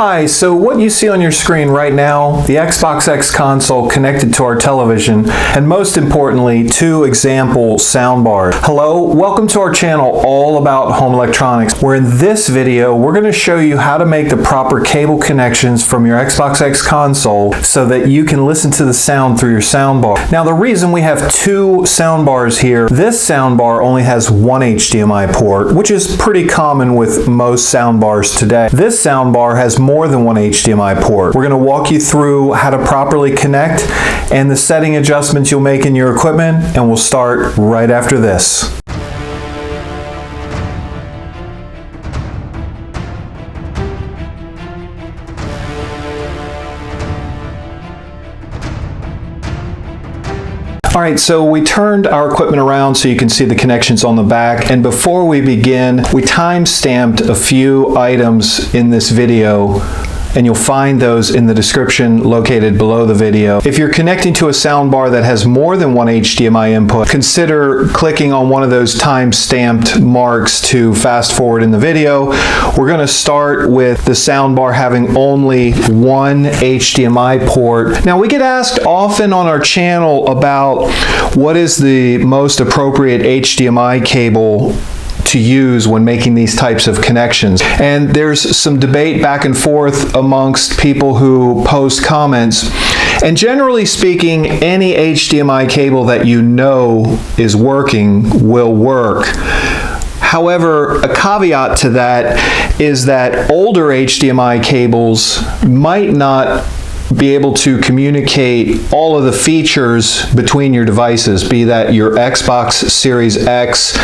Hi, so what you see on your screen right now, the Xbox X console connected to our television, and most importantly, 2 example soundbars. Hello, welcome to our channel all about home electronics, where in this video, we're going to show you how to make the proper cable connections from your Xbox X console so that you can listen to the sound through your soundbar. Now, the reason we have 2 soundbars here, this soundbar only has 1 HDMI port, which is pretty common with most soundbars today. This soundbar has more than 1 HDMI port. We're going to walk you through how to properly connect and the setting adjustments you'll make in your equipment, and we'll start right after this. Alright, so we turned our equipment around so you can see the connections on the back, and before we begin, we time-stamped a few items in this video, and you'll find those in the description located below the video. If you're connecting to a soundbar that has more than 1 HDMI input, consider clicking on one of those time-stamped marks to fast forward in the video. We're going to start with the soundbar having only 1 HDMI port. Now, we get asked often on our channel about what is the most appropriate HDMI cable to use when making these types of connections. And there's some debate back and forth amongst people who post comments. And generally speaking, any HDMI cable that you know is working will work. However, a caveat to that is that older HDMI cables might not be able to communicate all of the features between your devices, be that your Xbox Series X,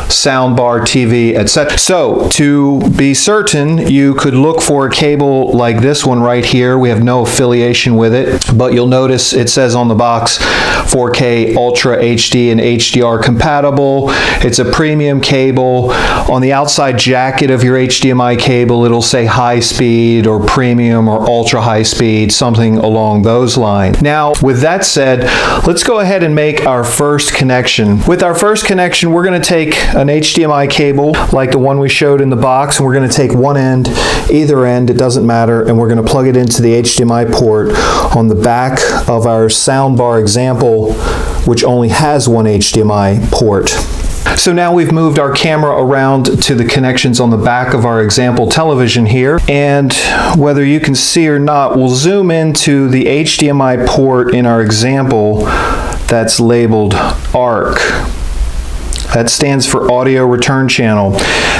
soundbar, TV, etc. So, to be certain, you could look for a cable like this one right here. We have no affiliation with it, but you'll notice it says on the box 4K Ultra HD and HDR compatible. It's a premium cable. On the outside jacket of your HDMI cable, it'll say high speed or premium or ultra high speed, something along those lines. Now, with that said, let's go ahead and make our first connection. With our first connection, we're going to take an HDMI cable like the one we showed in the box, and we're going to take one end, either end, it doesn't matter, and we're going to plug it into the HDMI port on the back of our soundbar example, which only has 1 HDMI port. So now we've moved our camera around to the connections on the back of our example television here, and whether you can see or not, we'll zoom into the HDMI port in our example that's labeled ARC. That stands for Audio Return Channel.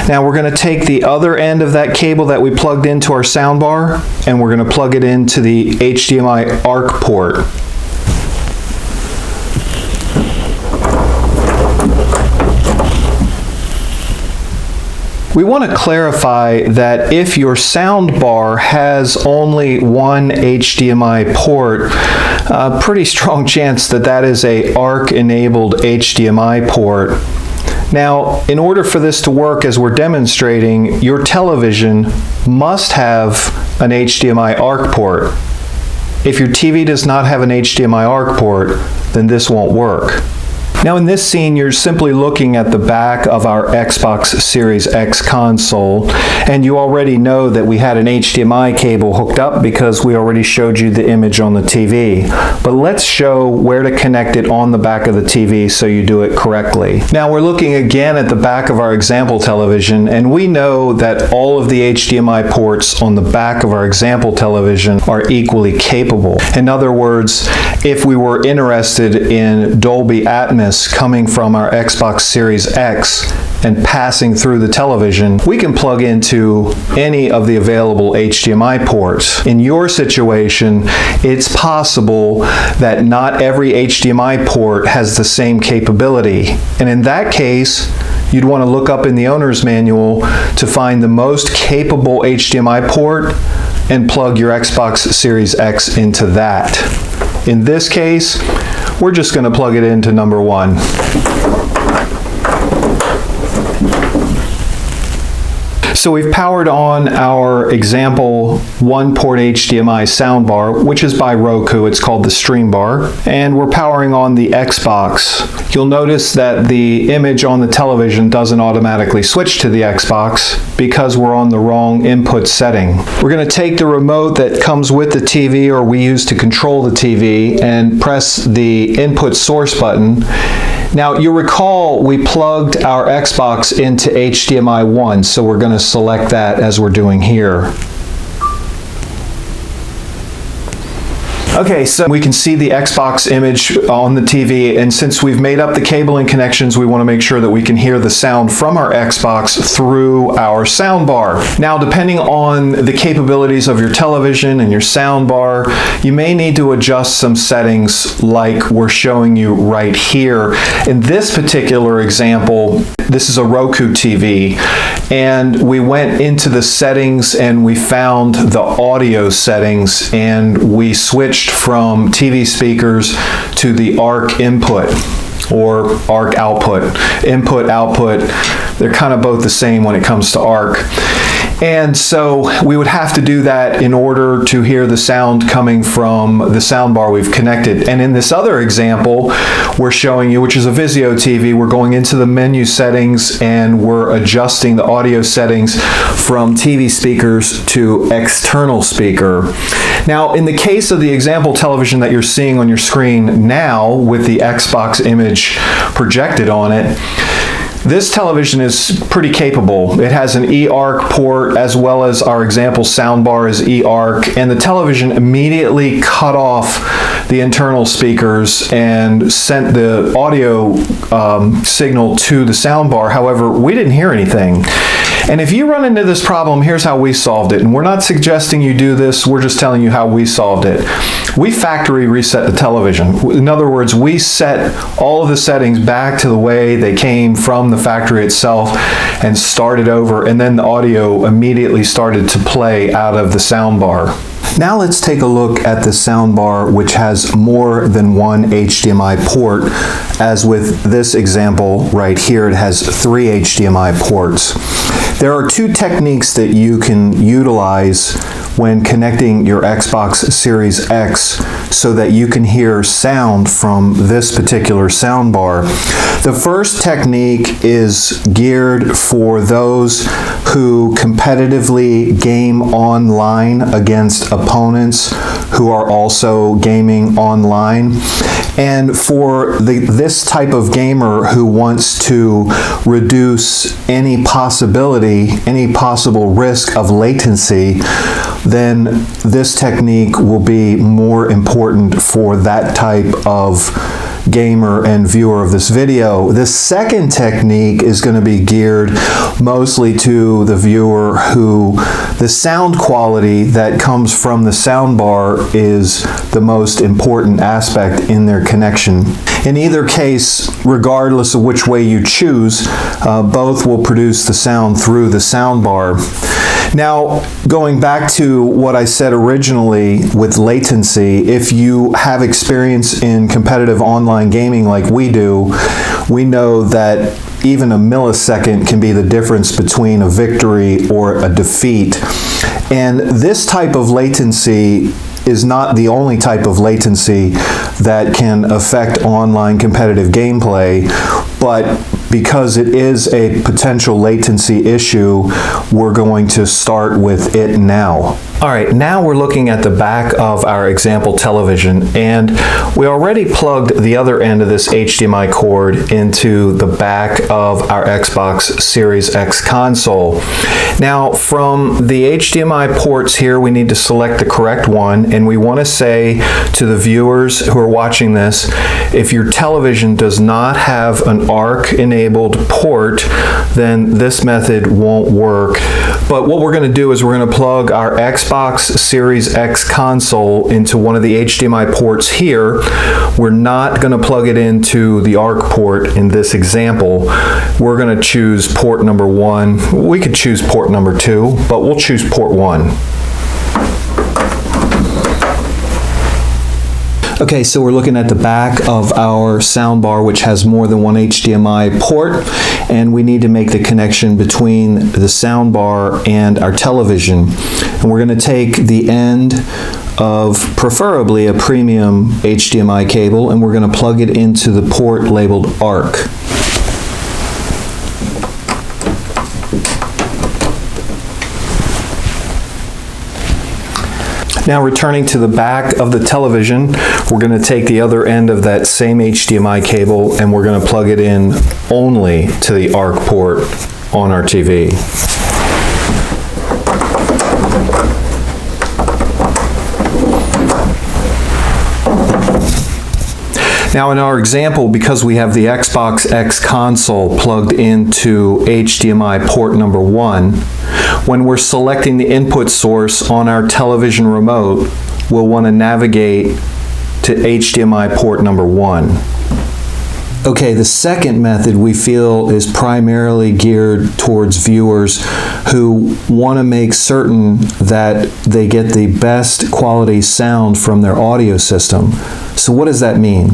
Now we're going to take the other end of that cable that we plugged into our soundbar, and we're going to plug it into the HDMI ARC port. We want to clarify that if your soundbar has only 1 HDMI port, a pretty strong chance that that is a ARC-enabled HDMI port. Now, in order for this to work as we're demonstrating, your television must have an HDMI ARC port. If your TV does not have an HDMI ARC port, then this won't work. Now in this scene, you're simply looking at the back of our Xbox Series X console, and you already know that we had an HDMI cable hooked up because we already showed you the image on the TV. But let's show where to connect it on the back of the TV so you do it correctly. Now we're looking again at the back of our example television, and we know that all of the HDMI ports on the back of our example television are equally capable. In other words, if we were interested in Dolby Atmos coming from our Xbox Series X and passing through the television, we can plug into any of the available HDMI ports. In your situation, it's possible that not every HDMI port has the same capability. And in that case, you'd want to look up in the owner's manual to find the most capable HDMI port and plug your Xbox Series X into that. In this case, we're just going to plug it into number 1. So we've powered on our example 1-port HDMI soundbar, which is by Roku. It's called the Stream Bar, and we're powering on the Xbox. You'll notice that the image on the television doesn't automatically switch to the Xbox because we're on the wrong input setting. We're going to take the remote that comes with the TV, or we use to control the TV, and press the input source button. Now, you'll recall we plugged our Xbox into HDMI 1, so we're going to select that as we're doing here. Okay, so we can see the Xbox image on the TV, and since we've made up the cabling connections, we want to make sure that we can hear the sound from our Xbox through our soundbar. Now, depending on the capabilities of your television and your soundbar, you may need to adjust some settings like we're showing you right here. In this particular example, this is a Roku TV, and we went into the settings and we found the audio settings, and we switched from TV speakers to the ARC input or ARC output. Input, output, they're kind of both the same when it comes to ARC. And so we would have to do that in order to hear the sound coming from the soundbar we've connected. And in this other example we're showing you, which is a Vizio TV, we're going into the menu settings and we're adjusting the audio settings from TV speakers to external speaker. Now, in the case of the example television that you're seeing on your screen now with the Xbox image projected on it, this television is pretty capable. It has an eARC port, as well as our example soundbar is eARC, and the television immediately cut off the internal speakers and sent the audio signal to the soundbar. However, we didn't hear anything. And if you run into this problem, here's how we solved it. And we're not suggesting you do this, we're just telling you how we solved it. We factory reset the television. In other words, we set all of the settings back to the way they came from the factory itself and started over, and then the audio immediately started to play out of the soundbar. Now let's take a look at the soundbar, which has more than one HDMI port. As with this example right here, it has 3 HDMI ports. There are 2 techniques that you can utilize when connecting your Xbox Series X so that you can hear sound from this particular soundbar. The first technique is geared for those who competitively game online against opponents who are also gaming online. And for this type of gamer who wants to reduce any possibility, any possible risk of latency, then this technique will be more important for that type of gamer and viewer of this video. The second technique is going to be geared mostly to the viewer who the sound quality that comes from the soundbar is the most important aspect in their connection. In either case, regardless of which way you choose, both will produce the sound through the soundbar. Now, going back to what I said originally with latency, if you have experience in competitive online gaming like we do, we know that even a millisecond can be the difference between a victory or a defeat. And this type of latency is not the only type of latency that can affect online competitive gameplay, but because it is a potential latency issue, we're going to start with it now. All right, now we're looking at the back of our example television, and we already plugged the other end of this HDMI cord into the back of our Xbox Series X console. Now, from the HDMI ports here, we need to select the correct one, and we want to say to the viewers who are watching this, if your television does not have an ARC-enabled port, then this method won't work. But what we're going to do is we're going to plug our Xbox Series X console into one of the HDMI ports here. We're not going to plug it into the ARC port in this example. We're going to choose port number 1. We could choose port number 2, but we'll choose port 1. Okay, so we're looking at the back of our soundbar, which has more than one HDMI port, and we need to make the connection between the soundbar and our television. And we're going to take the end of preferably a premium HDMI cable, and we're going to plug it into the port labeled ARC. Now, returning to the back of the television, we're going to take the other end of that same HDMI cable and we're going to plug it in only to the ARC port on our TV. Now in our example, because we have the Xbox X console plugged into HDMI port number 1, when we're selecting the input source on our television remote, we'll want to navigate to HDMI port number 1. Okay, the second method we feel is primarily geared towards viewers who want to make certain that they get the best quality sound from their audio system. So what does that mean?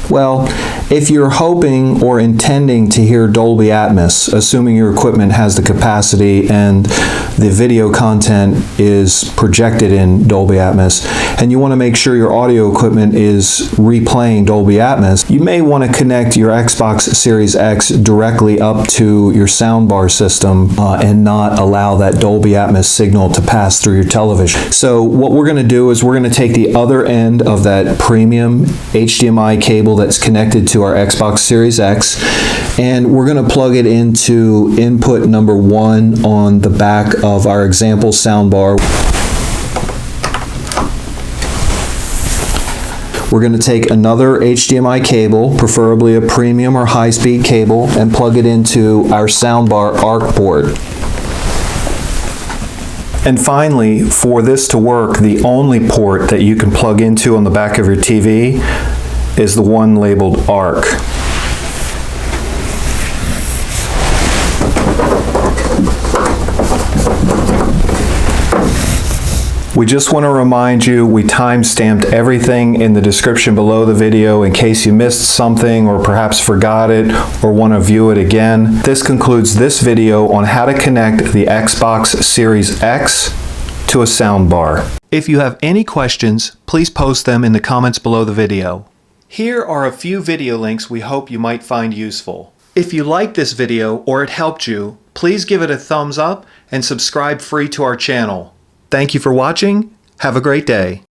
Well, if you're hoping or intending to hear Dolby Atmos, assuming your equipment has the capacity and the video content is projected in Dolby Atmos, and you want to make sure your audio equipment is replaying Dolby Atmos, you may want to connect your Xbox Series X directly up to your soundbar system and not allow that Dolby Atmos signal to pass through your television. So what we're going to do is we're going to take the other end of that premium HDMI cable that's connected to our Xbox Series X, and we're going to plug it into input number 1 on the back of our example soundbar. We're going to take another HDMI cable, preferably a premium or high-speed cable, and plug it into our soundbar ARC port. And finally, for this to work, the only port that you can plug into on the back of your TV is the one labeled ARC. We just want to remind you, we time-stamped everything in the description below the video in case you missed something or perhaps forgot it or want to view it again. This concludes this video on how to connect the Xbox Series X to a soundbar. If you have any questions, please post them in the comments below the video. Here are a few video links we hope you might find useful. If you liked this video or it helped you, please give it a thumbs up and subscribe free to our channel. Thank you for watching. Have a great day.